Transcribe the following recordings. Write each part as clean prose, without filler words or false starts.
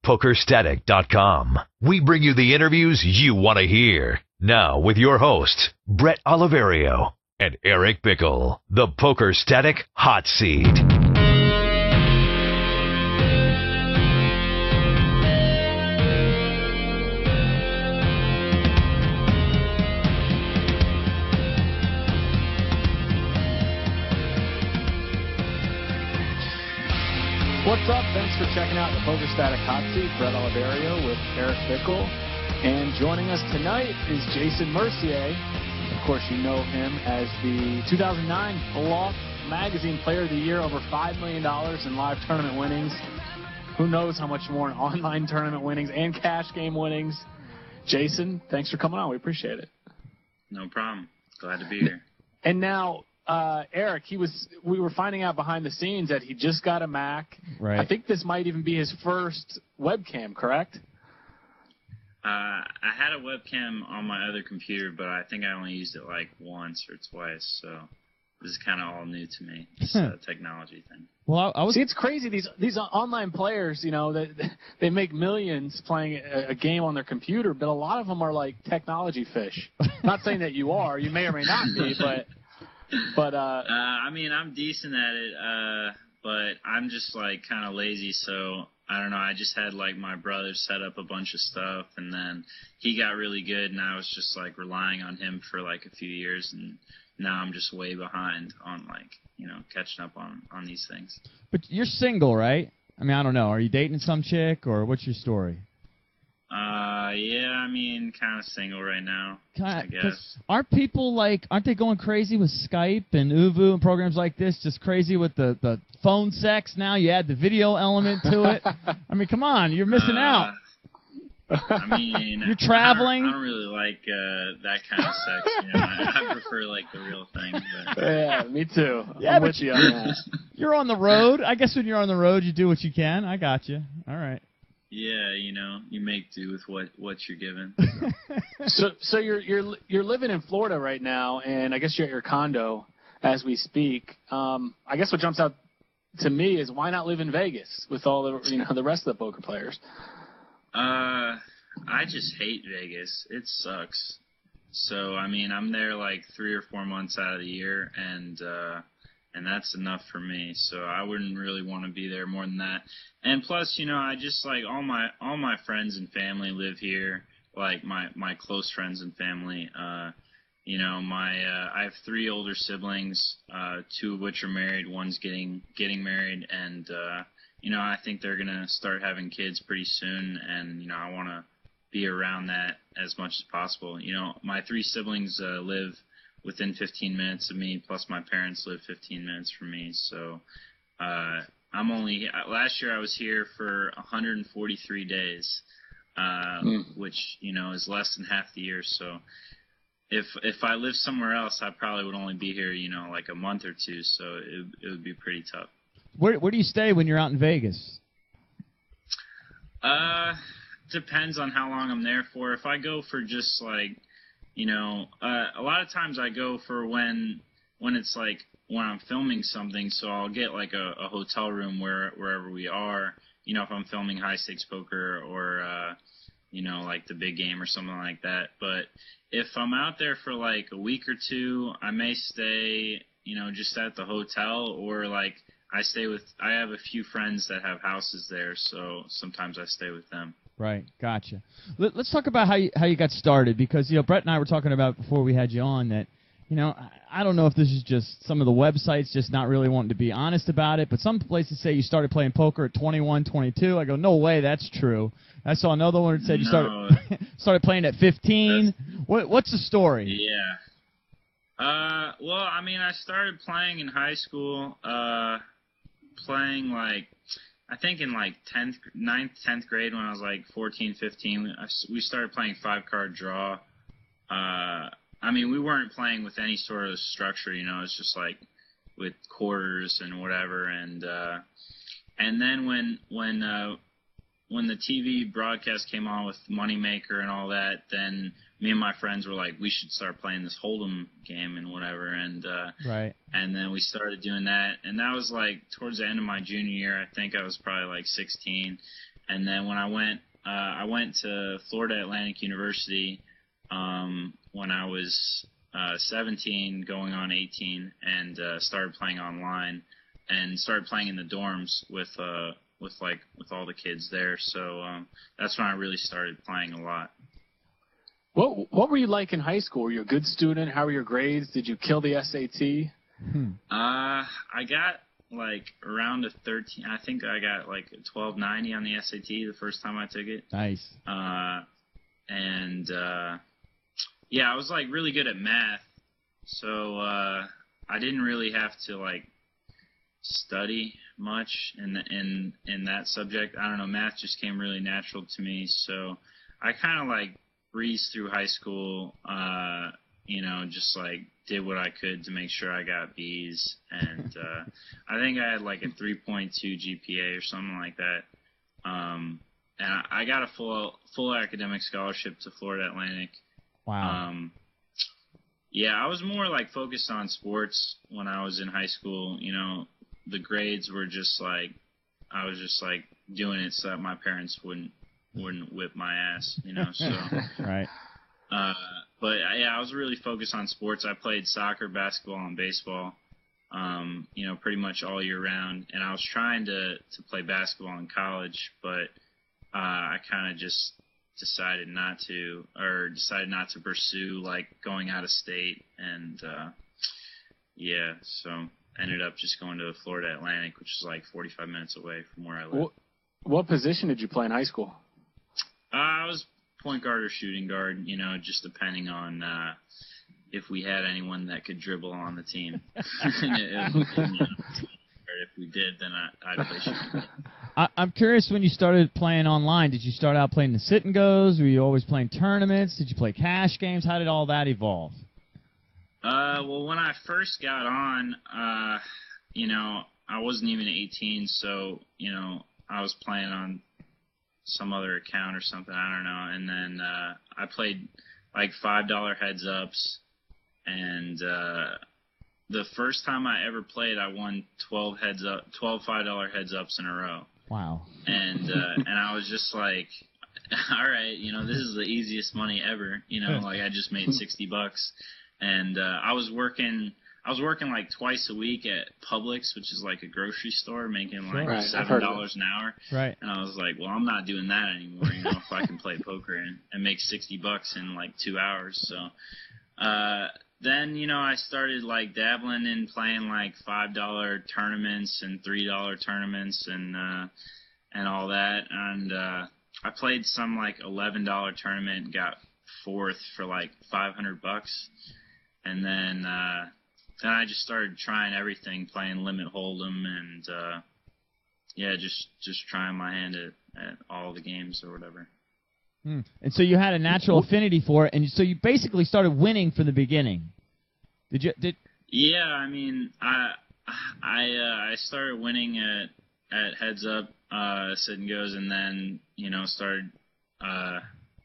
PokerStatic.com. We bring you the interviews you want to hear. Now with your hosts, Brett Oliverio and Eric Bickle, the Poker Static Hot Seat. What's up? Thanks for checking out the Poker Static Hot Seat. Brett Oliverio with Eric Bickle. And joining us tonight is Jason Mercier. Of course, you know him as the 2009 Bluff Magazine Player of the Year, over $5 million in live tournament winnings. Who knows how much more in online tournament winnings and cash game winnings. Jason, thanks for coming on. We appreciate it. No problem. Glad to be here. And now, Eric, we were finding out behind the scenes that he just got a Mac. Right. I think this might even be his first webcam, correct? I had a webcam on my other computer, but I think I only used it like once or twice, so this is kind of all new to me, this technology thing. Well, See, it's crazy. These online players, you know, they make millions playing a game on their computer, but a lot of them are like technology fish. Not saying that you are. You may or may not be, but I mean, I'm decent at it, but I'm just like kind of lazy, so I don't know. I just had like my brother set up a bunch of stuff, and then he got really good, and I was just like relying on him for like a few years, and now I'm just way behind on like, you know, catching up on these things. But you're single, right? I mean, I don't know. Are you dating some chick, or what's your story? Yeah, I mean, kind of single right now, I guess. Aren't they going crazy with Skype and Uvu and programs like this, just crazy with the phone sex now? You add the video element to it. I mean, come on, you're missing out. I mean, you're traveling. I don't really like that kind of sex. You know, I prefer like the real thing. But. Yeah, me too. Yeah, I'm with you on that. You're on the road. I guess when you're on the road, you do what you can. I got you. All right. Yeah, you know, you make do with what you're given. So you're living in Florida right now, and I guess you're at your condo as we speak. I guess what jumps out to me is why not live in Vegas with all the rest of the poker players? I just hate Vegas. It sucks. So I mean, I'm there like 3 or 4 months out of the year, and that's enough for me. So I wouldn't really want to be there more than that. And plus, you know, I just like all my friends and family live here, like my close friends and family. You know, I have 3 older siblings, 2 of which are married, one's getting married, and you know, I think they're gonna start having kids pretty soon, and you know, I want to be around that as much as possible. You know, my 3 siblings live within 15 minutes of me, plus my parents live 15 minutes from me. So last year I was here for 143 days, which, you know, is less than half the year. So if I lived somewhere else, I probably would only be here, you know, like a month or 2. So it would be pretty tough. Where do you stay when you're out in Vegas? Depends on how long I'm there for. If I go for just like, you know, a lot of times I go for when it's like when I'm filming something, so I'll get like a hotel room wherever we are, you know, if I'm filming high stakes poker or, you know, like the big game or something like that. But if I'm out there for like a week or 2, I may stay, you know, just at the hotel, or like I have a few friends that have houses there, so sometimes I stay with them. Right, gotcha. Let's talk about how you got started, because, you know, Brett and I were talking about before we had you on that, you know, I don't know if this is just some of the websites just not really wanting to be honest about it, but some places say you started playing poker at 21, 22. I go, no way, that's true. I saw another one that said you started playing at 15. What's the story? Yeah. Well, I mean, I started playing in high school, playing like, I think in like 9th, 10th grade when I was like 14, 15, we started playing 5-card draw. I mean, we weren't playing with any sort of structure, you know, it's just like with quarters and whatever. And then when the TV broadcast came on with Moneymaker and all that, then me and my friends were like, we should start playing this Hold'em game and whatever. And right. And then we started doing that, and that was like towards the end of my junior year. I think I was probably like 16, And then when I went to Florida Atlantic University when I was 17, going on 18, and started playing online and started playing in the dorms with all the kids there. So that's when I really started playing a lot. What were you like in high school? Were you a good student? How were your grades? Did you kill the SAT? I got like around a 13. I think I got like a 1290 on the SAT the first time I took it. Nice. Yeah, I was like really good at math, so I didn't really have to like study much in that subject. I don't know, math just came really natural to me, so I kind of like breezed through high school, just like did what I could to make sure I got B's, and I think I had like a 3.2 GPA or something like that, and I got a full academic scholarship to Florida Atlantic. Wow. Yeah, I was more like focused on sports when I was in high school. The grades were just like, I was just like doing it so that my parents wouldn't whip my ass, so. Right. But yeah, I was really focused on sports. I played soccer, basketball, and baseball, pretty much all year round. And I was trying to play basketball in college, but I kind of just decided not to pursue like going out of state, and so ended up just going to Florida Atlantic, which is like 45 minutes away from where I live. What position did you play in high school? I was point guard or shooting guard, just depending on if we had anyone that could dribble on the team. If we did, then I'd play shooting guard. I'm curious, when you started playing online, did you start out playing the sit and goes? Were you always playing tournaments? Did you play cash games? How did all that evolve? Well, when I first got on, I wasn't even 18, so, I was playing on some other account or something, I don't know. And then I played like $5 heads ups, and the first time I ever played, I won 12 $5 heads ups in a row. Wow. And I was just like, all right, this is the easiest money ever. Like I just made $60, and I was working like twice a week at Publix, which is like a grocery store, making like $7 an hour. Right. And I was like, well, I'm not doing that anymore. If I can play poker and make $60 in like 2 hours. So then, I started like dabbling in playing like $5 tournaments and $3 tournaments and all that. And I played some like $11 tournament and got fourth for like $500. And then I just started trying everything, playing Limit Hold'em, and just trying my hand at all the games or whatever. And so you had a natural affinity for it, and so you basically started winning from the beginning. Yeah, I mean, I started winning at heads up, sit and goes, and then started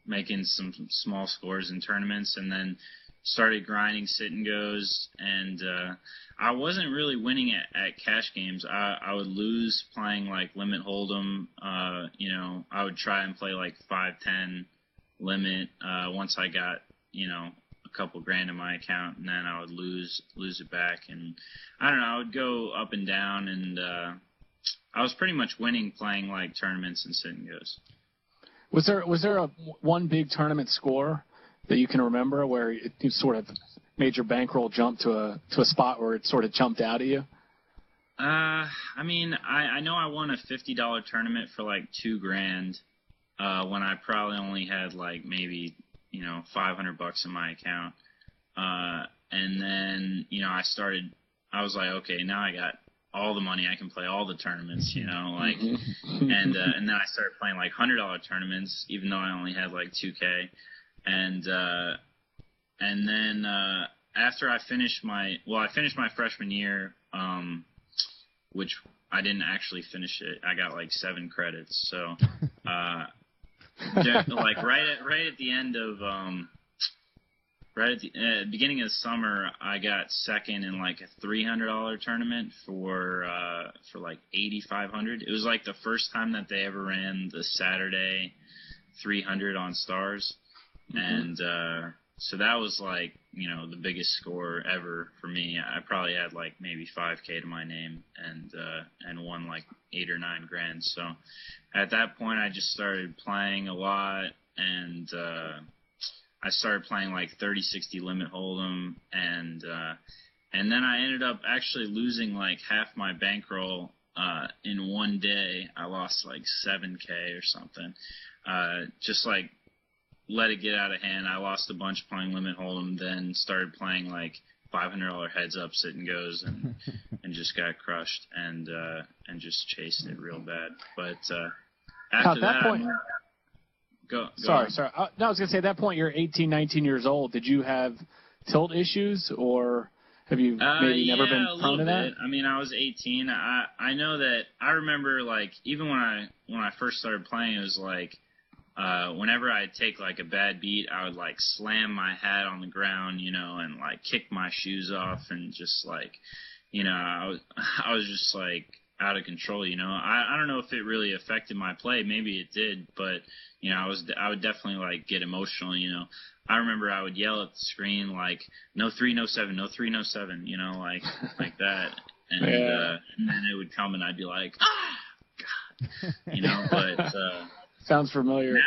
making some small scores in tournaments, and then started grinding sit and goes, and I wasn't really winning at cash games. I would lose playing like Limit Hold'em. I would try and play like 5-10 limit once I got a couple grand in my account, and then I would lose it back, and I don't know, I would go up and down, and I was pretty much winning playing like tournaments and sit and goes. Was there a one big tournament score that you can remember where it sort of made your bankroll jump to a spot where it sort of jumped out at you? I mean, I know I won a $50 tournament for like $2,000 when I probably only had like maybe $500 in my account, and then I was like, okay, now I got all the money, I can play all the tournaments, and then I started playing like $100 tournaments, even though I only had like $2,000. And then after I finished my freshman year, which I didn't actually finish it. I got like 7 credits. So, like right at the end of right at the beginning of the summer, I got second in like a $300 tournament for like $8,500. It was like the first time that they ever ran the Saturday 300 on Stars, and so that was like, you know, the biggest score ever for me. I probably had like maybe $5K to my name, and won like 8 or 9 grand. So at that point, I just started playing a lot, and I started playing like 30-60 limit hold'em, and then I ended up actually losing like half my bankroll in one day. I lost like 7K or something. Just like let it get out of hand. I lost a bunch playing limit hold'em, then started playing like $500 heads up sit and goes, and just got crushed, and just chased it real bad. But after that point. Sorry. No, I was going to say, at that point, you're 18, 19 years old. Did you have tilt issues, or have you maybe never been prone to that? I mean, I was 18. I know that I remember, like, even when I first started playing, it was like whenever I'd take, like, a bad beat, I would, like, slam my hat on the ground, you know, and, like, kick my shoes off, and just, like, you know, I was just, like, out of control, you know. I don't know if it really affected my play. Maybe it did, but, you know, I would definitely, like, get emotional, you know. I remember I would yell at the screen, like, no 3, no 7, no 3, no 7, you know, like that. And, and then it would come, and I'd be like, God, you know, but sounds familiar. Now,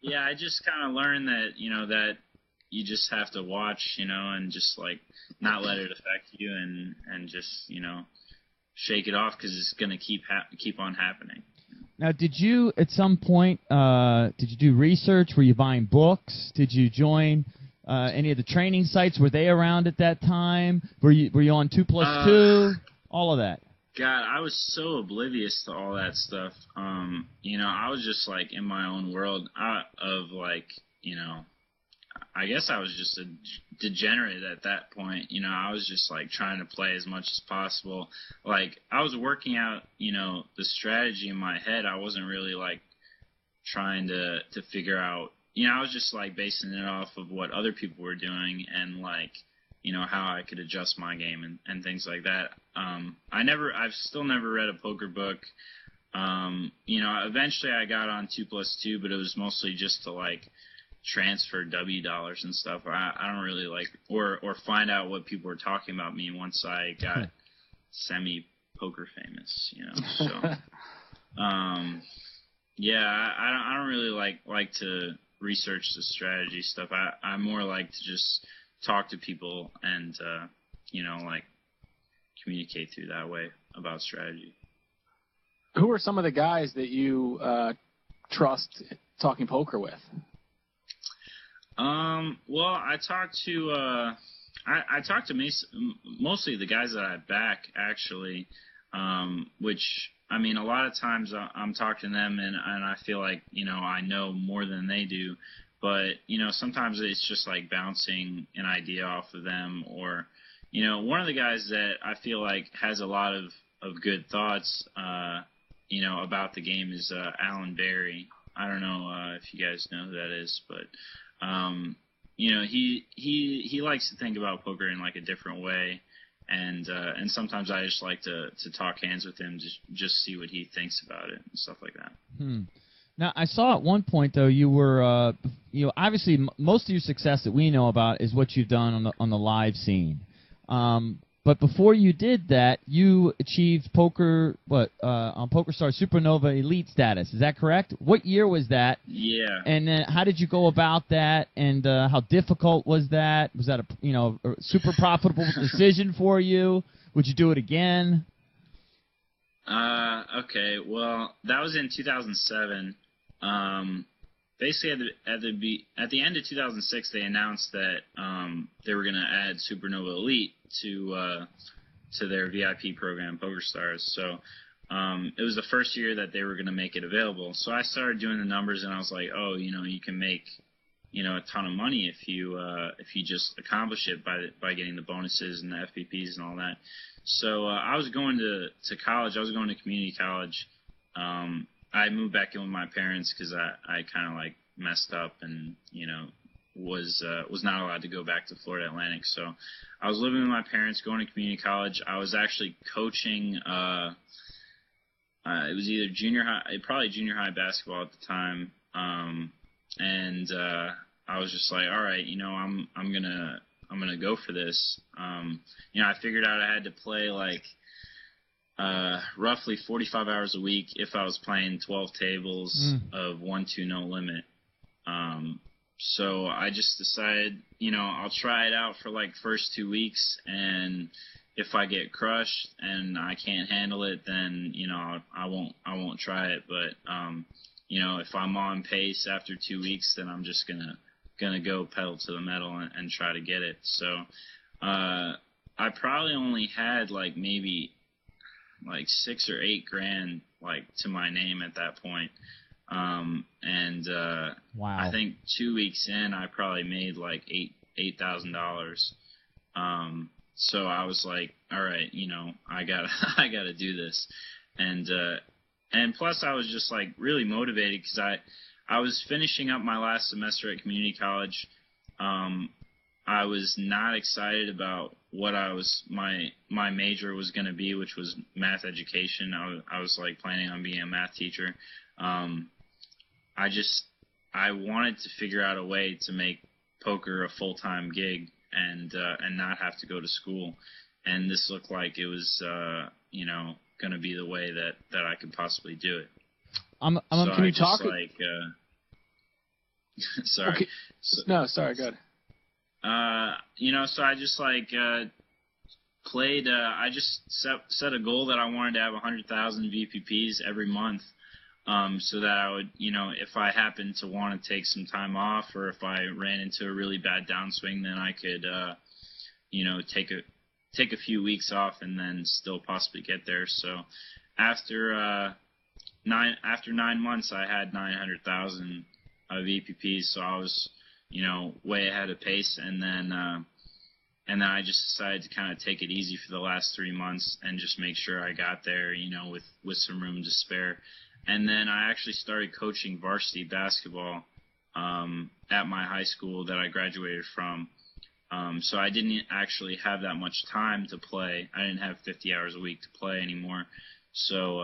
yeah, I just kind of learned that, you know, that you just have to watch, you know, and just, like, not let it affect you, and just, you know, shake it off, because it's going to keep on happening. Now, did you at some point did you do research? Were you buying books? Did you join any of the training sites? Were they around at that time? Were you on 2+2? All of that. God, I was so oblivious to all that stuff. You know, I was just like in my own world of, like, you know, I guess I was just a degenerate at that point. You know, I was just, like, trying to play as much as possible. Like, I was working out, you know, the strategy in my head. I wasn't really, like, trying to figure out, you know, I was just, like, basing it off of what other people were doing, and, like, you know, how I could adjust my game and things like that. I've still never read a poker book. You know, eventually I got on 2+2, but it was mostly just to, like, transfer W dollars and stuff. I don't really like, or find out what people were talking about me once I got semi poker famous, you know. So yeah, I don't really like to research the strategy stuff. I more like to just talk to people and you know, like, communicate through that way about strategy. Who are some of the guys that you trust talking poker with? Well, I talked to mostly the guys that I back, actually, which, I mean, a lot of times I'm talking to them, and I feel like, you know, I know more than they do, but, you know, sometimes it's just like bouncing an idea off of them, or, you know, one of the guys that I feel like has a lot of good thoughts, you know, about the game is Alan Berry. I don't know if you guys know who that is, but you know, he likes to think about poker in, like, a different way, and sometimes I just like to talk hands with him, just see what he thinks about it and stuff like that. Now, I saw at one point, though, you were you know, obviously most of your success that we know about is what you've done on the live scene. But before you did that, you achieved poker on PokerStars Supernova Elite status. Is that correct? What year was that? Yeah. And then how did you go about that? And how difficult was that? Was that a super profitable decision for you? Would you do it again? Okay. Well, that was in 2007. Basically, at the end of 2006, they announced that they were going to add Supernova Elite to their VIP program, PokerStars. So it was the first year that they were going to make it available. So I started doing the numbers, and I was like, oh, you know, you can make, you know, a ton of money if you just accomplish it by getting the bonuses and the FPPs and all that. So I was going to college. I was going to community college. I moved back in with my parents because I kind of, like, messed up and, you know, was not allowed to go back to Florida Atlantic. So I was living with my parents, going to community college. I was actually coaching. It was either junior high basketball at the time, and I was just like, all right, I'm gonna go for this. I figured out I had to play like roughly 45 hours a week if I was playing 12 tables of 1-2 no limit. So I just decided, I'll try it out for like first 2 weeks, and if I get crushed and I can't handle it, then I won't try it. But if I'm on pace after 2 weeks, then I'm just gonna go pedal to the metal and try to get it. So I probably only had like maybe like $6 or $8 grand like to my name at that point. Wow. I think 2 weeks in, I probably made like $8,000. So I was like, all right, I gotta do this. And plus I was just like really motivated because I was finishing up my last semester at community college. I was not excited about what my major was going to be, which was math education. I was like planning on being a math teacher. I wanted to figure out a way to make poker a full-time gig and not have to go to school. And this looked like it was, going to be the way that I could possibly do it. Can you talk? Sorry. Okay. No, sorry, go ahead. So I just played. I just set a goal that I wanted to have 100,000 VPPs every month, so that I would, if I happened to want to take some time off, or if I ran into a really bad downswing, then I could, take a few weeks off and then still possibly get there. So after 9 months, I had 900,000 VPPs. So I was, way ahead of pace, and then I just decided to kind of take it easy for the last 3 months and just make sure I got there, with some room to spare. And then I actually started coaching varsity basketball at my high school that I graduated from. So I didn't actually have that much time to play. I didn't have 50 hours a week to play anymore. So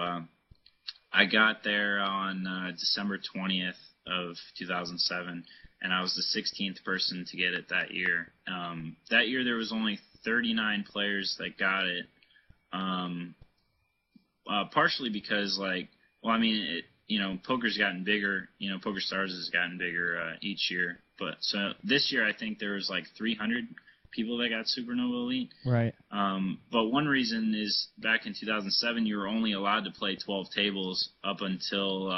I got there on December 20th of 2007. And I was the 16th person to get it that year. That year there was only 39 players that got it, partially because, poker's gotten bigger. Poker Stars has gotten bigger each year. But so this year I think there was like 300 people that got Supernova Elite. Right. But one reason is back in 2007 you were only allowed to play 12 tables up until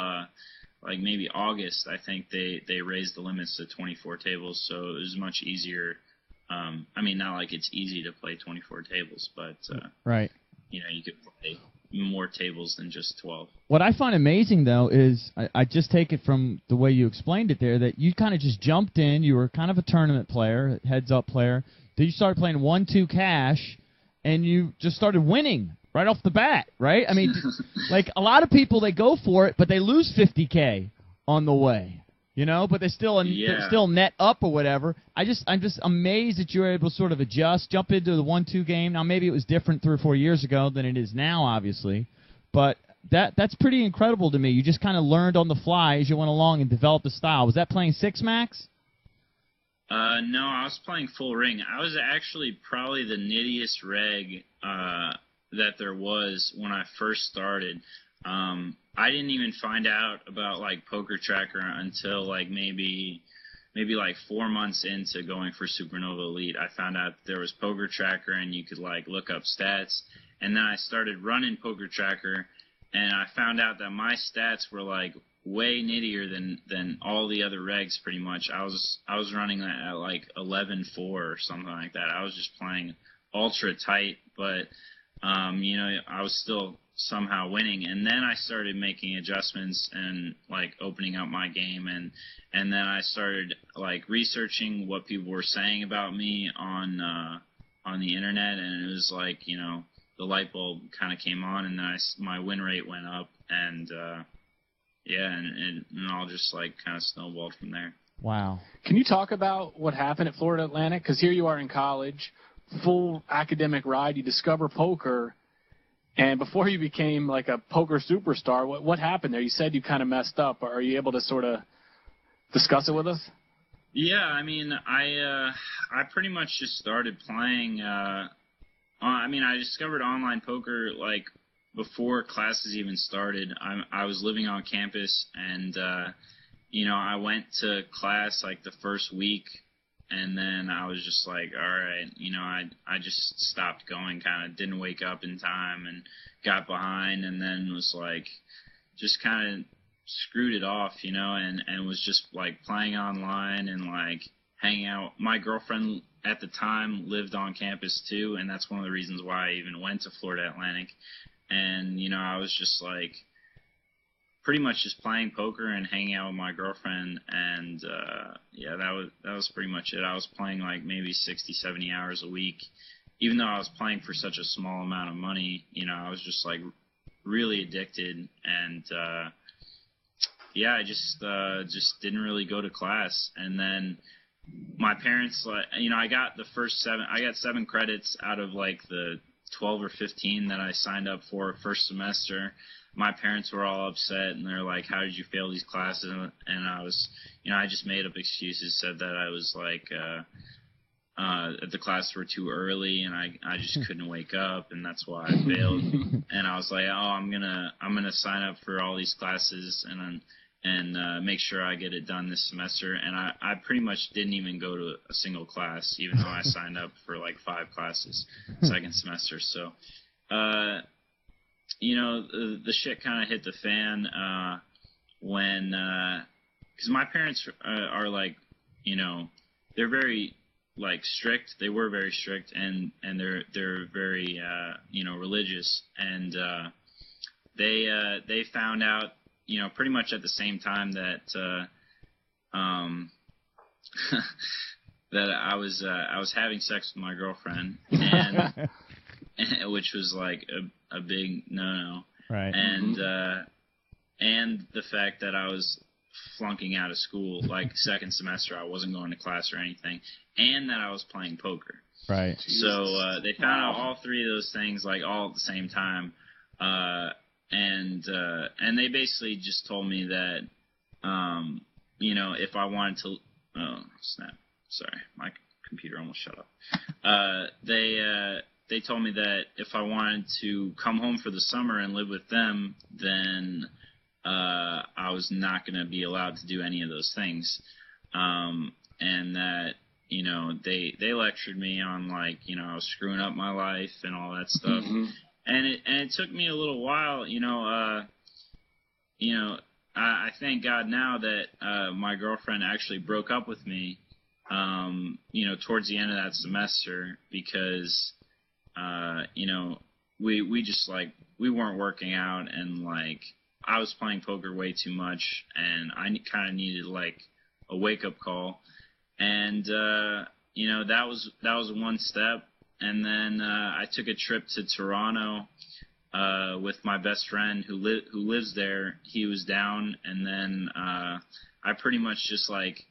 maybe August. I think they raised the limits to 24 tables, so it was much easier. Not like it's easy to play 24 tables, but right. You could play more tables than just 12. What I find amazing, though, is I just take it from the way you explained it there, that you kind of just jumped in. You were kind of a tournament player, heads-up player. Then you started playing 1-2 cash, and you just started winning right off the bat, right? I mean, like a lot of people, they go for it, but they lose $50K on the way, but they're still net up or whatever. I'm just amazed that you were able to sort of adjust, jump into the 1-2 game. Now, maybe it was different 3 or 4 years ago than it is now, obviously, but that's pretty incredible to me. You just kind of learned on the fly as you went along and developed a style. Was that playing six max? No, I was playing full ring. I was actually probably the nittiest reg that there was when I first started. I didn't even find out about Poker Tracker until maybe 4 months into going for Supernova Elite. I found out there was Poker Tracker and you could look up stats, and then I started running Poker Tracker, and I found out that my stats were way nittier than all the other regs pretty much. I was running at 11-4 or something like that. I was just playing ultra tight, but I was still somehow winning. And then I started making adjustments and opening up my game, and then I started researching what people were saying about me on the internet, and it was the light bulb kind of came on, and then my win rate went up, and and it all just kind of snowballed from there. Wow. Can you talk about what happened at Florida Atlantic? Because here you are in college, full academic ride. You discover poker, and before you became like a poker superstar, what happened there? You said you kind of messed up. Are you able to sort of discuss it with us? Yeah, I mean, I pretty much just started playing. I discovered online poker like before classes even started. I was living on campus, and I went to class like the first week, and then I was just like, all right, I just stopped going, kind of didn't wake up in time and got behind, and then was like, just kind of screwed it off, and was just like playing online and like hanging out. My girlfriend at the time lived on campus too, and that's one of the reasons why I even went to Florida Atlantic. And, I was just like pretty much just playing poker and hanging out with my girlfriend, and that was pretty much it. I was playing like maybe 60, 70 hours a week. Even though I was playing for such a small amount of money, I was just like really addicted, and I just didn't really go to class. And then my parents, I got 7 credits out of like the 12 or 15 that I signed up for first semester. My parents were all upset, and they're like, how did you fail these classes? And I was, I just made up excuses, said that I was like, the classes were too early, and I just couldn't wake up, and that's why I failed. And I was like, I'm gonna sign up for all these classes and make sure I get it done this semester. And I pretty much didn't even go to a single class, even though I signed up for like 5 classes second semester. So, the shit kind of hit the fan when, because my parents are like, they're very like strict. They were very strict, and they're very religious, and they found out pretty much at the same time that that I was having sex with my girlfriend, and which was like a big no-no. Right. And the fact that I was flunking out of school, like second semester, I wasn't going to class or anything, and that I was playing poker. Right. So they found out all 3 of those things like all at the same time, and they basically just told me that, if I wanted to, oh snap, sorry, my computer almost shut up. They told me that if I wanted to come home for the summer and live with them, then I was not going to be allowed to do any of those things, and that they lectured me on like I was screwing up my life and all that stuff, and it took me a little while, I thank God now that my girlfriend actually broke up with me, towards the end of that semester, because we just like we weren't working out, and like I was playing poker way too much, and I kind of needed like a wake up call, and that was one step, and then I took a trip to Toronto with my best friend who lives there. He was down, and then I pretty much just like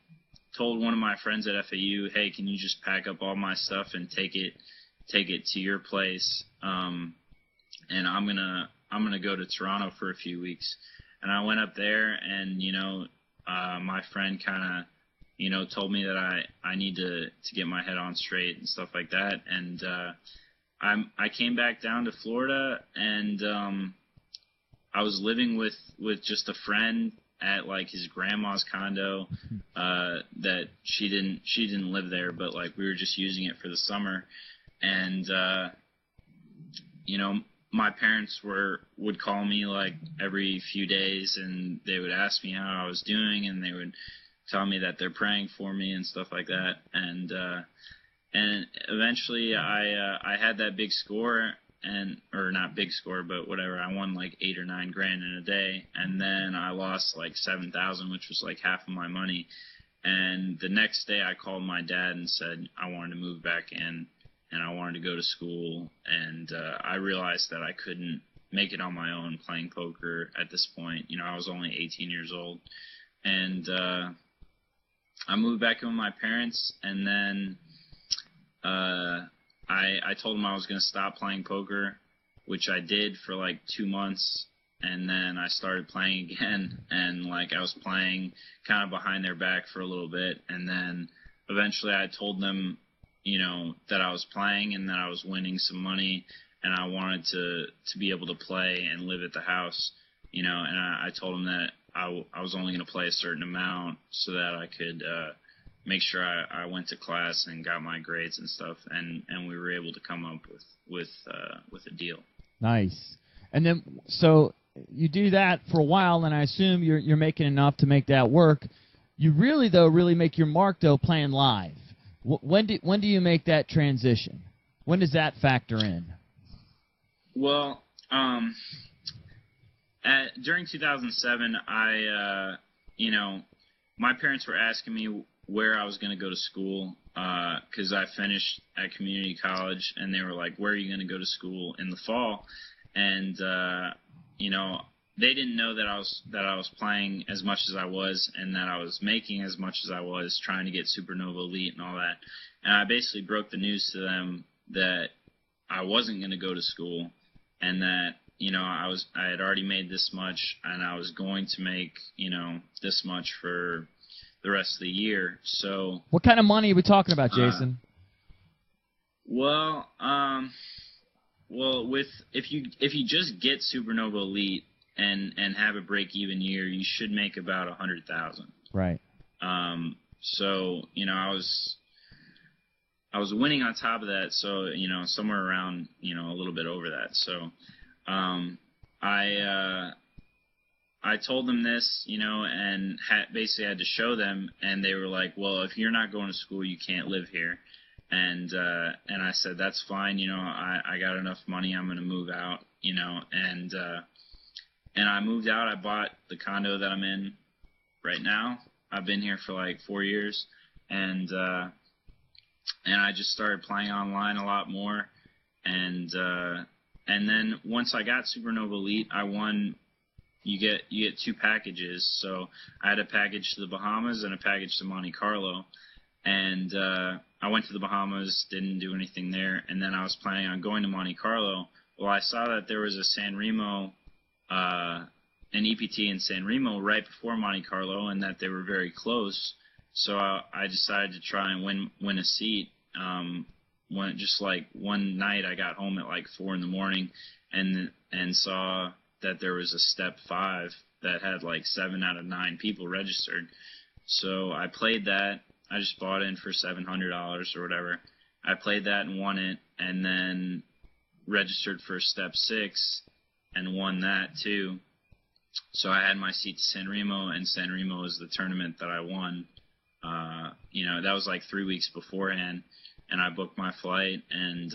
told one of my friends at FAU, hey, can you just pack up all my stuff and take it to your place, and I'm gonna go to Toronto for a few weeks. And I went up there, and my friend kind of told me that I need to get my head on straight and stuff like that. And I came back down to Florida, and I was living with just a friend at like his grandma's condo, that she didn't live there, but like we were just using it for the summer. And my parents would call me like every few days, and they would ask me how I was doing, and they would tell me that they're praying for me and stuff like that. And eventually I had that big score, or not big score, but whatever. I won like $8 or $9 grand in a day, and then I lost like $7,000, which was like half of my money. And the next day I called my dad and said I wanted to move back in, and I wanted to go to school, and I realized that I couldn't make it on my own playing poker at this point. I was only 18 years old, and I moved back in with my parents, and then I told them I was going to stop playing poker, which I did for like 2 months, and then I started playing again, and like I was playing kind of behind their back for a little bit, and then eventually I told them, you know, that I was playing and that I was winning some money, and I wanted to be able to play and live at the house, you know, and I told them that I was only going to play a certain amount so that I could make sure I went to class and got my grades and stuff, and we were able to come up with a deal. Nice. And then, so you do that for a while, and I assume you're making enough to make that work. You really make your mark, though, playing live. When do you make that transition? When does that factor in? Well, during 2007, you know, my parents were asking me where I was going to go to school, because I finished at community college, and they were like, where are you going to go to school in the fall? And, you know, they didn't know that I was playing as much as I was, and that I was making as much as I was, trying to get Supernova Elite and all that. And I basically broke the news to them that I wasn't going to go to school, and that, you know, I had already made this much, and I was going to make, you know, this much for the rest of the year. So what kind of money are we talking about, Jason? Well, if you just get Supernova Elite and have a break even year, you should make about $100,000. Right. So, you know, I was winning on top of that, so, you know, somewhere around, you know, a little bit over that. So I told them this, you know, and basically had to show them, and they were like, well, if you're not going to school, you can't live here. And I said, that's fine, you know, I got enough money, I'm going to move out, you know, and I moved out. I bought the condo that I'm in right now. I've been here for like 4 years, and I just started playing online a lot more, and then once I got Supernova Elite, I won. You get 2 packages. So I had a package to the Bahamas and a package to Monte Carlo, and I went to the Bahamas, didn't do anything there, and then I was planning on going to Monte Carlo. Well, I saw that there was a San Remo, an EPT in San Remo right before Monte Carlo, and that they were very close. So I decided to try and win a seat. Just like one night, I got home at like 4 a.m. and saw that there was a step 5 that had like 7 out of 9 people registered. So I played that. I just bought in for $700 or whatever. I played that and won it, and then registered for step 6 and won that too. So I had my seat to San Remo, and San Remo is the tournament that I won. You know, that was like 3 weeks beforehand, and I booked my flight and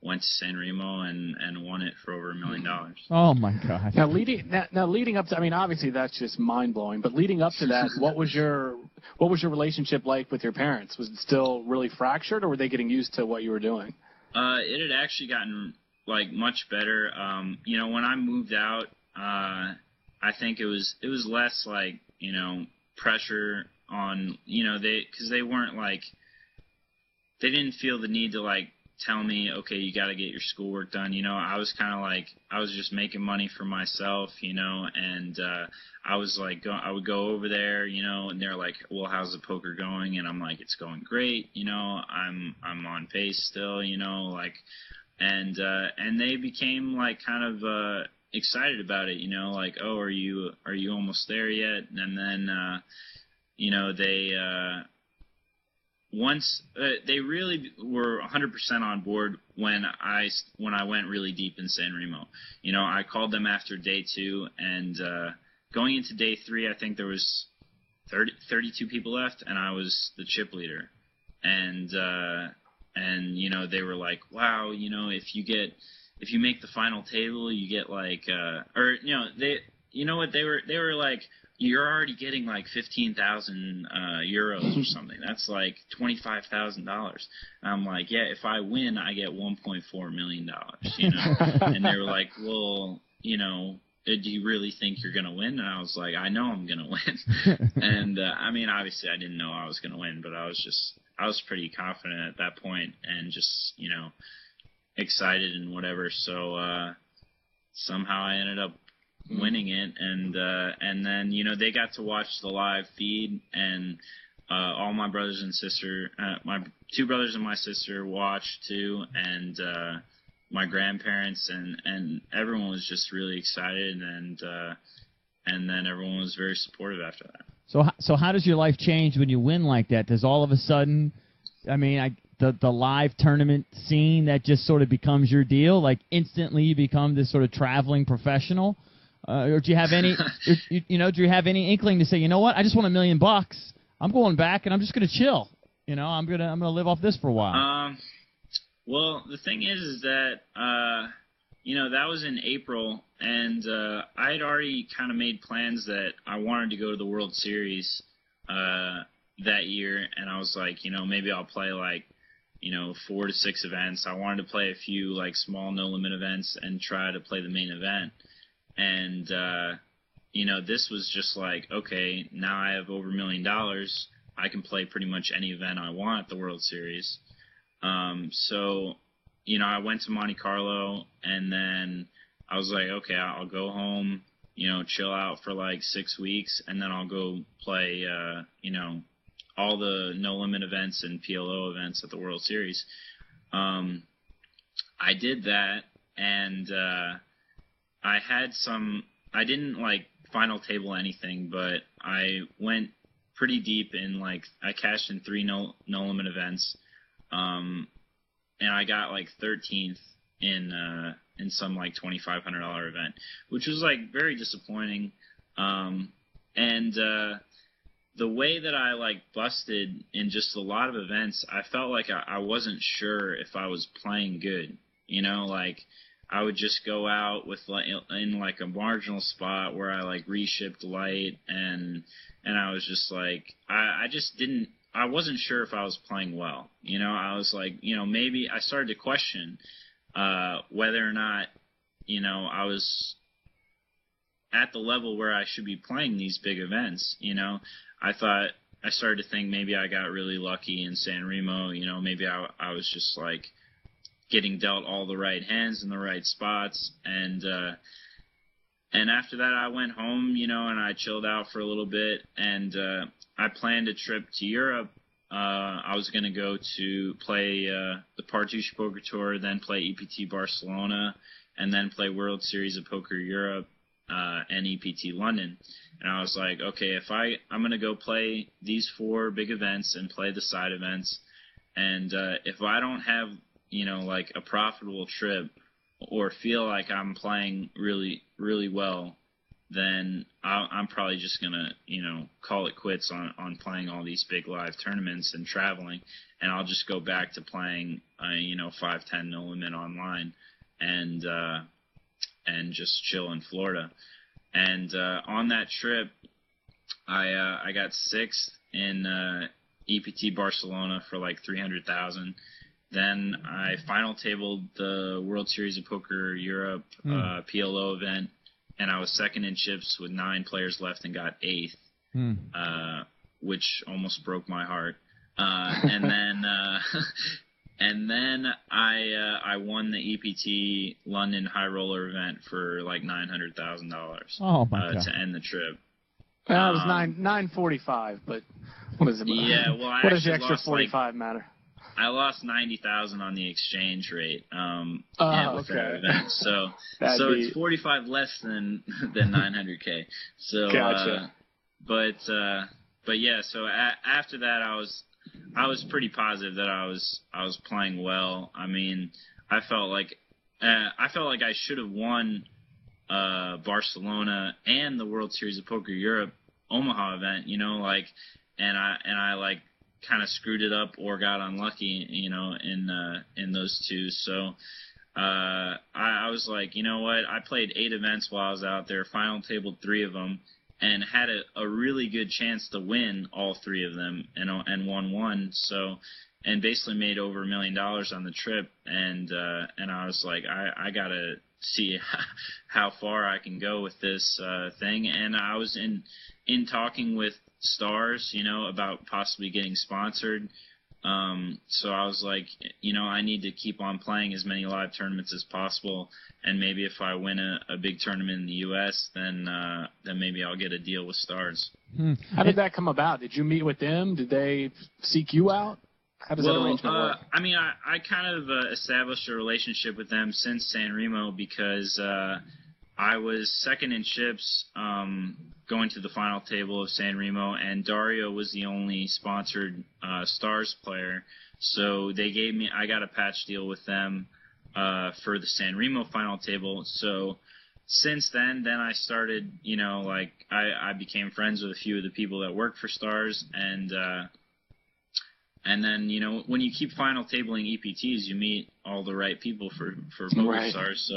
went to San Remo and won it for over $1 million. Oh my God! Now leading up to, I mean, obviously that's just mind blowing. But leading up to that, what was your relationship like with your parents? Was it still really fractured, or were they getting used to what you were doing? It had actually gotten like much better. You know, when I moved out, I think it was less like, you know, pressure on, you know, because they weren't like, they didn't feel the need to like tell me, okay, you got to get your schoolwork done. You know, I was kind of like, I was just making money for myself, you know, and I was like, I would go over there, you know, and they're like, well, how's the poker going? And I'm like, it's going great, you know, I'm on pace still, you know, like, and they became like kind of excited about it, you know, like, oh, are you almost there yet? And then you know, they once they really were 100% on board when I went really deep in San Remo. You know, I called them after day 2, and going into day 3, I think there was 32 people left, and I was the chip leader. And you know, they were like, wow, you know, if you make the final table, you get like or you know, they were like, you're already getting like 15,000 euros or something. That's like $25,000. I'm like, yeah, if I win, I get $1.4 million. You know, and they were like, well, you know, do you really think you're gonna win? And I was like, I know I'm gonna win. And I mean, obviously, I didn't know I was gonna win, but I was pretty confident at that point, and just excited and whatever. So somehow I ended up winning it, and then they got to watch the live feed, and all my brothers and sister, my 2 brothers and my sister watched too, and my grandparents, and everyone was just really excited, and then everyone was very supportive after that. So how does your life change when you win like that? Does all of a sudden, the live tournament scene, that just sort of becomes your deal? Like instantly you become this sort of traveling professional? Or do you have any, do you have any inkling to say, you know what, I just won $1 million. I'm going back and I'm just going to chill. I'm gonna live off this for a while. Well, the thing is that that was in April, and I had already kind of made plans that I wanted to go to the World Series that year, and I was like, maybe I'll play 4 to 6 events. I wanted to play a few small no limit events and try to play the main event. And this was just okay, now I have over $1 million. I can play pretty much any event I want at the World Series. So I went to Monte Carlo, and then I was like, okay, I'll go home, chill out for 6 weeks, and then I'll go play, all the no limit events and PLO events at the World Series. I did that, and I didn't final table anything, but I went pretty deep in I cashed in 3 no limit events, and I got 13th in some $2,500 event, which was very disappointing. And the way that I busted in just a lot of events, I felt like I wasn't sure if I was playing good. I would just go out with in a marginal spot where I reshipped light, and I was just I wasn't sure if I was playing well. I was maybe I started to question whether or not I was at the level where I should be playing these big events. I started to think maybe I got really lucky in San Remo. Maybe I was just getting dealt all the right hands in the right spots, and after that I went home, and I chilled out for a little bit, and I planned a trip to Europe. I was going to go to play the Partouche Poker Tour, then play EPT Barcelona, and then play World Series of Poker Europe and EPT London. And I was like, okay, if I'm going to go play these 4 big events and play the side events, and if I don't have a profitable trip or feel like I'm playing really, really well, then I'm probably just going to, call it quits on playing all these big live tournaments and traveling, and I'll just go back to playing, 5-10 no limit online and just chill in Florida. And on that trip, I got 6th in EPT Barcelona for $300,000. Then I final tabled the World Series of Poker Europe PLO event, and I was 2nd in chips with 9 players left and got 8th, which almost broke my heart. And then I won the EPT London High Roller event for $900,000. Oh my God. To end the trip. It was 945, but what is it? Yeah, well, what does the extra 45 matter? I lost 90,000 on the exchange rate with that event, so it's 45 less than 900K. So, gotcha. But yeah, so after that, I was pretty positive that I was playing well. I mean, I felt like I should have won Barcelona and the World Series of Poker Europe Omaha event, and I kind of screwed it up or got unlucky, in those 2. So I was like, you know what? I played 8 events while I was out there, final tabled 3 of them, and had a really good chance to win all 3 of them, and won 1. So, and basically made over $1 million on the trip, and I was like, I gotta see how far I can go with this thing. And I was in talking with Stars, about possibly getting sponsored. So I was like, I need to keep on playing as many live tournaments as possible, and maybe if I win a big tournament in the U.S., then maybe I'll get a deal with Stars. How did that come about? Did you meet with them? Did they seek you out? How does that arrangement work? I mean, I kind of established a relationship with them since San Remo because I was second in chips going to the final table of San Remo, and Dario was the only sponsored Stars player. So I got a patch deal with them for the San Remo final table. So since then I started, I became friends with a few of the people that work for Stars, and then, when you keep final tabling EPTs, you meet all the right people for Poker Stars.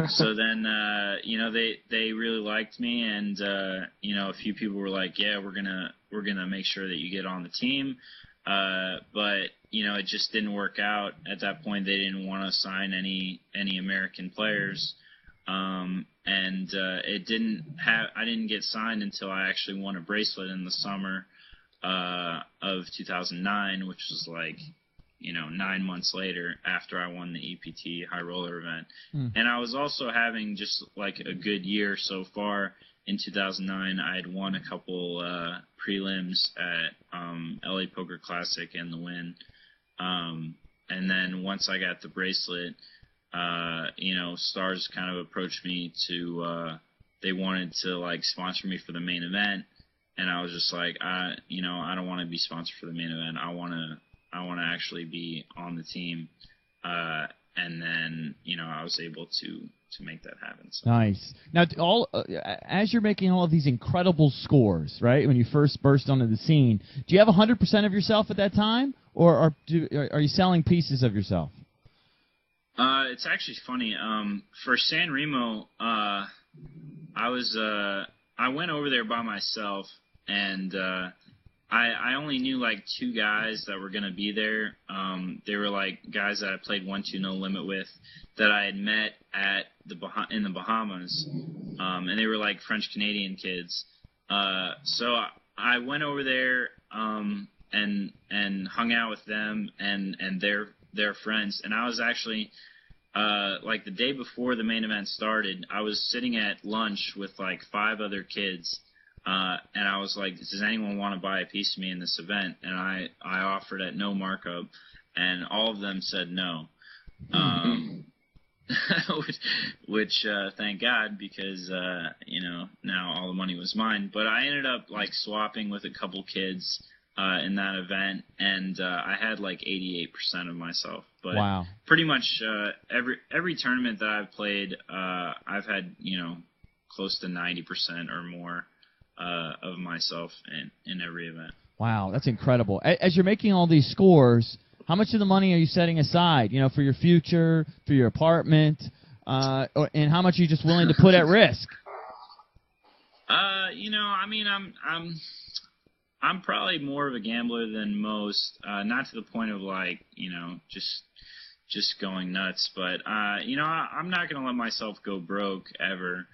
So then, they really liked me, and a few people were like, yeah, we're gonna make sure that you get on the team. But it just didn't work out. At that point, they didn't want to sign any American players, and I didn't get signed until I actually won a bracelet in the summer of 2009, which was 9 months later after I won the EPT High Roller event. And I was also having just a good year so far. In 2009, I had won a couple prelims at LA Poker Classic and the Win. And then once I got the bracelet, Stars kind of approached me they wanted to sponsor me for the main event. And I was just like, I don't want to be sponsored for the main event. I want to actually be on the team. And then, I was able to make that happen. So. Nice. Now, as you're making all of these incredible scores, right? When you first burst onto the scene, do you have 100% of yourself at that time, or are you selling pieces of yourself? It's actually funny. For San Remo, I went over there by myself. And I only knew 2 guys that were going to be there. They were guys that I played 1-2 no limit with that I had met in the Bahamas, and they were French Canadian kids. So I went over there and hung out with them and their friends. And I was actually the day before the main event started, I was sitting at lunch with 5 other kids. And I was like, does anyone want to buy a piece of me in this event? And I offered at no markup, and all of them said no. Which thank God, because, now all the money was mine. But I ended up, swapping with a couple kids in that event, and I had, 88% of myself. But wow. Pretty much every tournament that I've played, I've had, close to 90% or more of myself in every event. Wow, that's incredible. As you're making all these scores, how much of the money are you setting aside, for your future, for your apartment, and how much are you just willing to put at risk? I'm probably more of a gambler than most, not to the point of just going nuts, but I'm not going to let myself go broke ever.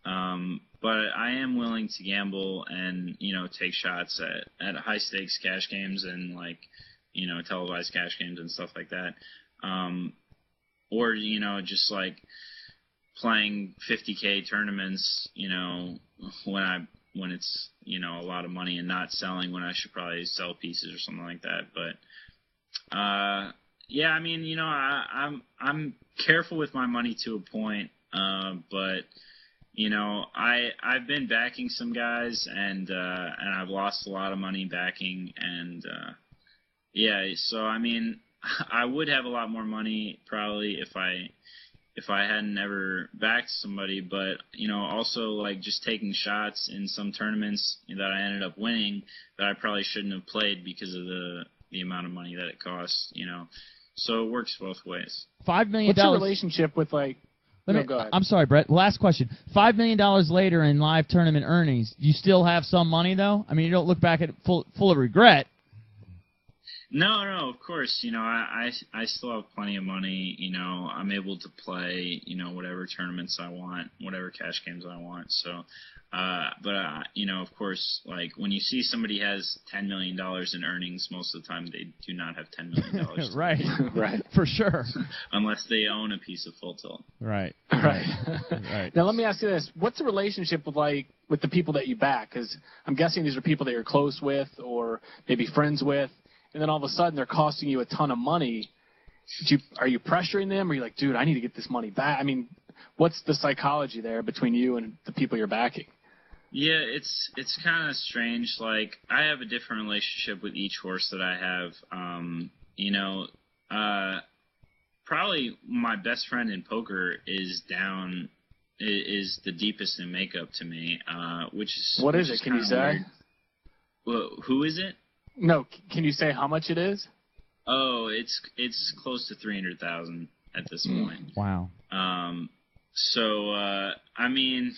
But I am willing to gamble and, take shots at high stakes cash games and televised cash games and stuff like that. Or, just playing 50K tournaments, when it's, a lot of money and not selling when I should probably sell pieces or something like that. But, I'm careful with my money to a point, but I've been backing some guys, and I've lost a lot of money backing, and so I would have a lot more money probably if I hadn't ever backed somebody, but also just taking shots in some tournaments that I ended up winning that I probably shouldn't have played because of the amount of money that it costs, so it works both ways. $5 million. What's your relationship with go ahead. I'm sorry, Brett. Last question. $5 million later in live tournament earnings, do you still have some money, though? I mean, you don't look back at it full of regret. No, of course. I still have plenty of money. I'm able to play, whatever tournaments I want, whatever cash games I want. So, of course, like when you see somebody has $10 million in earnings, most of the time they do not have $10 million. Right. Right. For sure. Unless they own a piece of Full Tilt. Right. Right. Now let me ask you this: what's the relationship with the people that you back? Because I'm guessing these are people that you're close with or maybe friends with. And then all of a sudden they're costing you a ton of money. Are you pressuring them? Or are you like, dude, I need to get this money back? I mean, what's the psychology there between you and the people you're backing? Yeah, it's kind of strange. Like, I have a different relationship with each horse that I have. Probably my best friend in poker is the deepest in makeup to me, which is what is it? Can you say? Weird. Well, who is it? No, can you say how much it is? Oh, it's close to 300,000 at this point. Wow. I mean,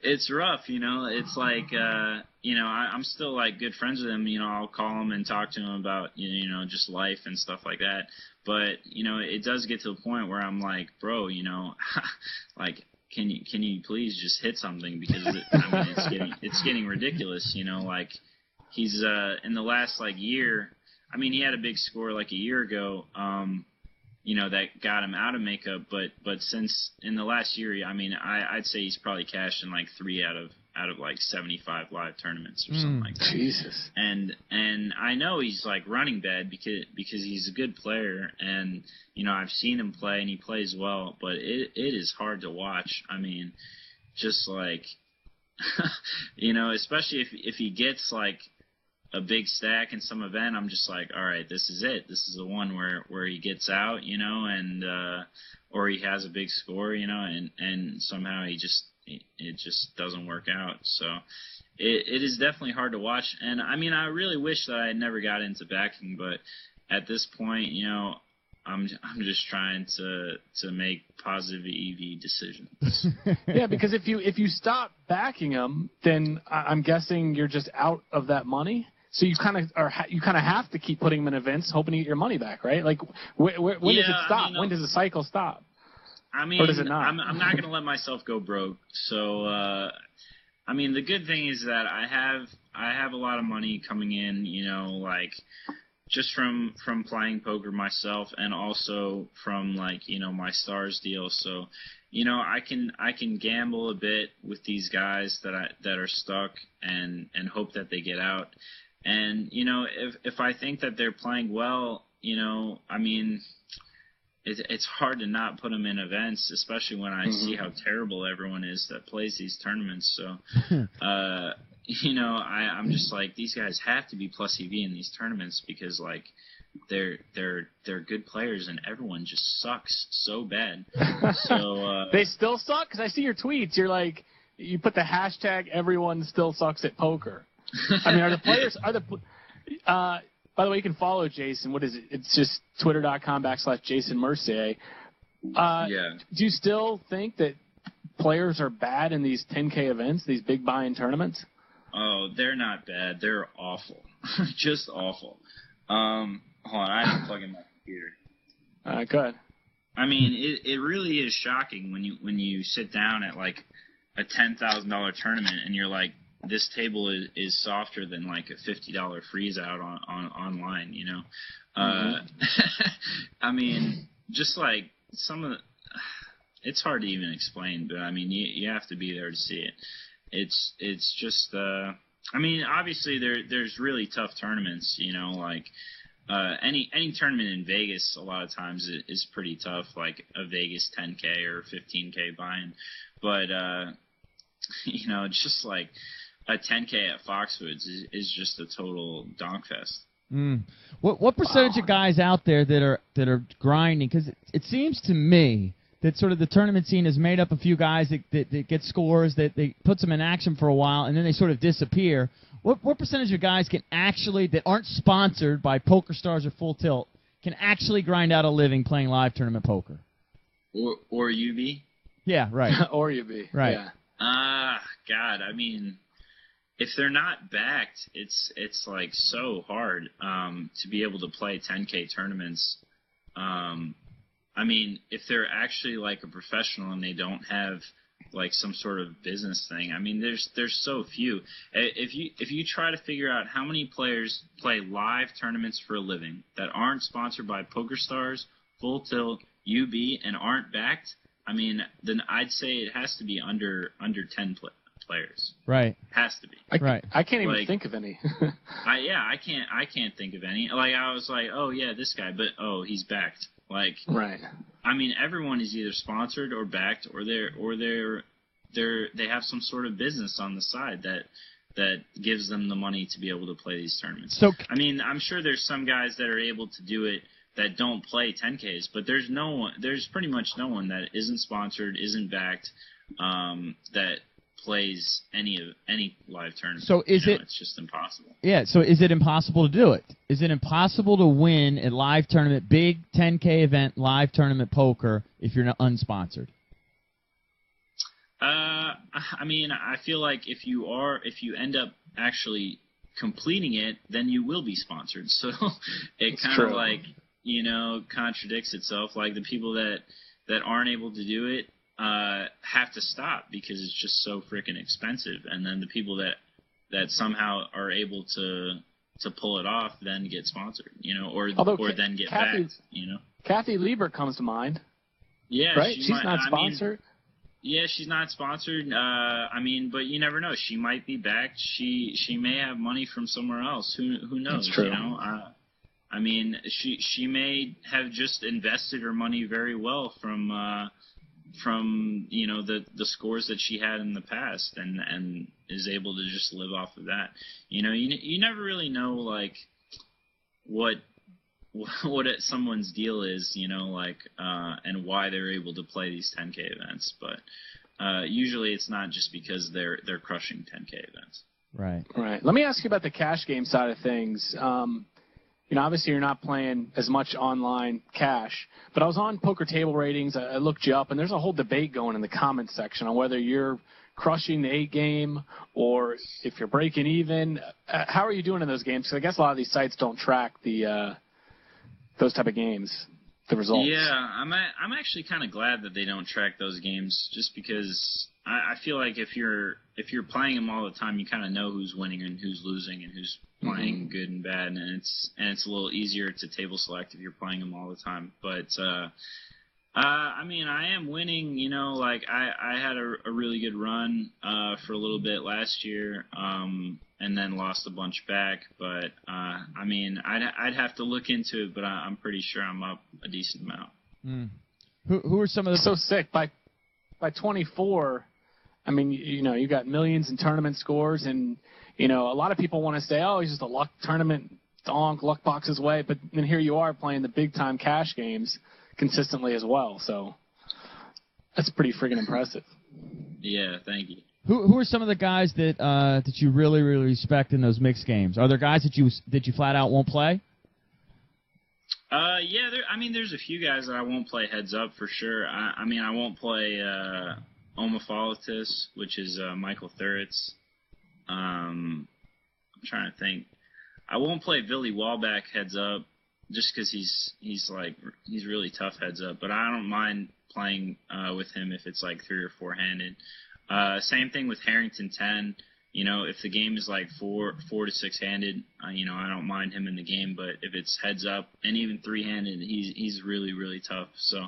it's rough, It's like, I'm still like good friends with him. I'll call him and talk to him about, just life and stuff like that. But it does get to a point where I'm like, bro, like, can you please just hit something, because it's getting ridiculous, Like, he's in the last like year. I mean, he had a big score like a year ago, that got him out of makeup. But since in the last year, I mean, I'd say he's probably cashed in like 3 out of like 75 live tournaments or something like that. Jesus. And I know he's like running bad because he's a good player, and I've seen him play and he plays well, but it is hard to watch. I mean, just like especially if he gets like a big stack in some event, I'm just like, all right, this is it. This is the one where he gets out, and or he has a big score, and somehow it just doesn't work out. So it is definitely hard to watch. And I mean, I really wish that I had never got into backing, but at this point, I'm just trying to make positive EV decisions. Yeah, because if you stop backing him, then I'm guessing you're just out of that money. So you kind of have to keep putting him in events, hoping to get your money back, right? Like, when does it stop? When does the cycle stop? I mean, or does it not? I'm not going to let myself go broke. So, I mean, the good thing is that I have a lot of money coming in, like just from playing poker myself, and also from like my Stars deal. So, I can gamble a bit with these guys that are stuck and hope that they get out. And if I think that they're playing well, I mean, it's hard to not put them in events, especially when I see how terrible everyone is that plays these tournaments. So, I'm just like, these guys have to be plus EV in these tournaments, because like they're good players and everyone just sucks so bad. So they still suck? Because I see your tweets. You're like, you put the hashtag everyone still sucks at poker. I mean, by the way, you can follow Jason. What is it? It's just twitter.com/Jason Mercier. Yeah. Do you still think that players are bad in these 10K events, these big buy-in tournaments? Oh, they're not bad. They're awful. Just awful. Hold on, I have to plug in my computer. Good. I mean, it really is shocking when you sit down at like a $10,000 tournament and you're like, this table is softer than like a $50 freeze out on online, I mean, just like it's hard to even explain, but I mean, you have to be there to see it. It's just, I mean, obviously there's really tough tournaments, like, any tournament in Vegas a lot of times is pretty tough, like a Vegas 10K or 15K buy-in, but, just like a 10K at Foxwoods is just a total donk fest. What percentage of guys out there that are grinding? Because it seems to me that sort of the tournament scene is made up of a few guys that get scores, that they puts them in action for a while, and then they sort of disappear. What percentage of guys can actually, that aren't sponsored by PokerStars or Full Tilt, can actually grind out a living playing live tournament poker? Or UB? Yeah, right. Or UB. Right. Yeah. God, I mean, if they're not backed, it's like so hard to be able to play 10K tournaments. I mean, if they're actually like a professional and they don't have like some sort of business thing, I mean, there's so few. If you try to figure out how many players play live tournaments for a living that aren't sponsored by PokerStars, Full Tilt, UB, and aren't backed, I mean, then I'd say it has to be under 10 players. Right. Has to be. I can't even think of any. I can't think of any. Like, I was like, oh yeah, this guy, but oh, he's backed. Like, right. I mean, everyone is either sponsored or backed, or they have some sort of business on the side that gives them the money to be able to play these tournaments. So, I mean, I'm sure there's some guys that are able to do it that don't play 10Ks, but there's pretty much no one that isn't sponsored, isn't backed, that plays any live tournament. So it's just impossible. Yeah, so is it impossible to do it? Is it impossible to win a live tournament, big 10K event, live tournament poker if you're not unsponsored? I mean, I feel like if you end up actually completing it, then you will be sponsored. So it kind of like, contradicts itself. Like the people that aren't able to do it have to stop because it's just so freaking expensive. And then the people that somehow are able to pull it off then get sponsored, or then get backed, Kathy Lieber comes to mind. Yeah, right. She's not sponsored. Yeah, she's not sponsored. I mean, but you never know. She might be backed. She may have money from somewhere else. Who knows? That's true. I mean, she may have just invested her money very well from the scores that she had in the past and is able to just live off of that. You never really know like what someone's deal is, and why they're able to play these 10K events. But usually it's not just because they're crushing 10K events. Right. Right. Let me ask you about the cash game side of things. Obviously you're not playing as much online cash, but I was on Poker Table Ratings. I looked you up, and there's a whole debate going in the comments section on whether you're crushing the 8 game or if you're breaking even. How are you doing in those games? Because I guess a lot of these sites don't track those type of games, the results. Yeah, I'm actually kind of glad that they don't track those games, just because I feel like if you're playing them all the time, you kind of know who's winning and who's losing and who's playing good and bad, and it's a little easier to table select if you're playing them all the time. But I mean, I am winning. Like I had a really good run for a little bit last year, and then lost a bunch back. But I mean, I'd have to look into it, but I'm pretty sure I'm up a decent amount. Mm. Who are some of the so sick by 24? I mean, you got millions in tournament scores, and a lot of people want to say, oh, he's just a luck tournament donk, luck boxes away, but then here you are playing the big time cash games consistently as well. So that's pretty freaking impressive. Yeah, thank you. Who are some of the guys that you really, really respect in those mixed games? Are there guys that you flat out won't play? Yeah, there's a few guys that I won't play heads up for sure. I mean, I won't play Omophaulatus, which is Michael Thuritz. I'm trying to think. I won't play Billy Wallback heads up just because he's really tough heads up. But I don't mind playing with him if it's like 3 or 4 handed. Same thing with Harrington 10. If the game is like 4 to 6 handed, I don't mind him in the game. But if it's heads up and even 3 handed, he's really, really tough. So,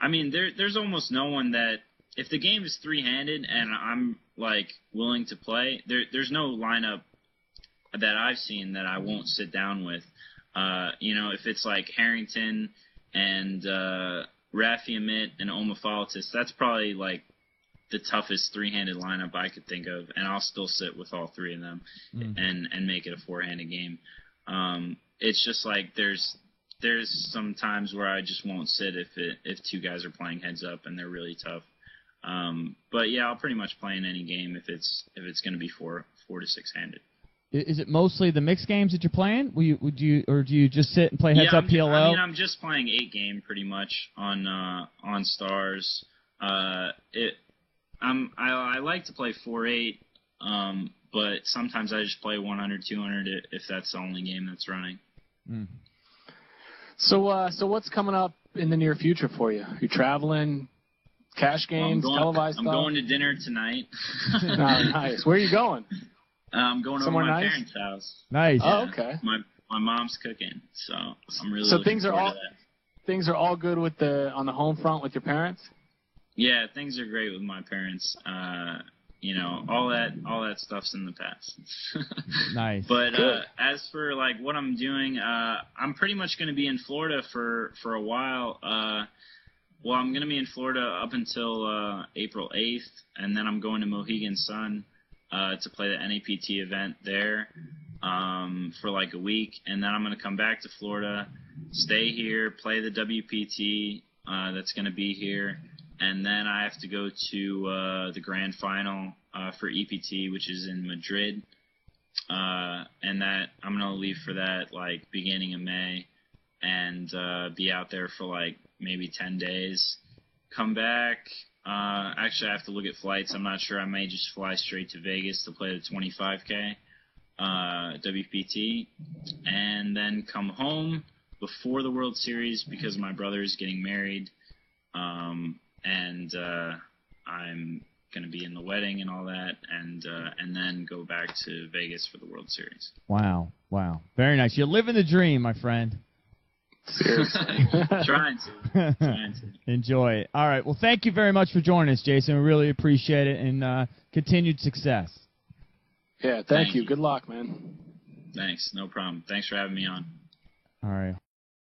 I mean, there's almost no one that, if the game is 3 handed and I'm like willing to play, there's no lineup that I've seen that I won't sit down with. If it's like Harrington and Rafi Amit and Omophaulatus, that's probably like the toughest 3-handed lineup I could think of, and I'll still sit with all 3 of them and make it a 4-handed game. It's just like there's some times where I just won't sit if 2 guys are playing heads up and they're really tough. But yeah, I'll pretty much play in any game if it's going to be 4 to 6 handed. Is it mostly the mixed games that you're playing? Do you just sit and play heads up PLO? I mean, I'm just playing 8 game pretty much on Stars. I like to play 4-8 But sometimes I just play 100, 200 if that's the only game that's running. Mm. So what's coming up in the near future for you? You traveling, cash games, televised I'm stuff? going to dinner tonight. Oh, nice. Where are you going? I'm going over to Somewhere my nice? parents' house. Nice. Oh, okay. My mom's cooking, so I'm really So looking things are forward all to that. things are all good with on the home front with your parents? Yeah, things are great with my parents. All that stuff's in the past. Nice. But Good. as for like what I'm doing, I'm pretty much going to be in Florida for a while. Well, I'm going to be in Florida up until April 8th, and then I'm going to Mohegan Sun to play the NAPT event there for like a week, and then I'm going to come back to Florida, stay here, play the WPT that's going to be here, and then I have to go to the grand final for EPT, which is in Madrid, and that I'm going to leave for that like beginning of May, and be out there for like maybe 10 days. Come back. Actually, I have to look at flights. I'm not sure. I may just fly straight to Vegas to play the 25K WPT, and then come home before the World Series because my brother is getting married, and I'm going to be in the wedding and all that, and then go back to Vegas for the World Series. Wow. Very nice. You're living the dream, my friend. Seriously. Trying to. Enjoy it. All right. Well, thank you very much for joining us, Jason. We really appreciate it, and continued success. Yeah, thank you. Good luck, man. Thanks. No problem. Thanks for having me on. All right.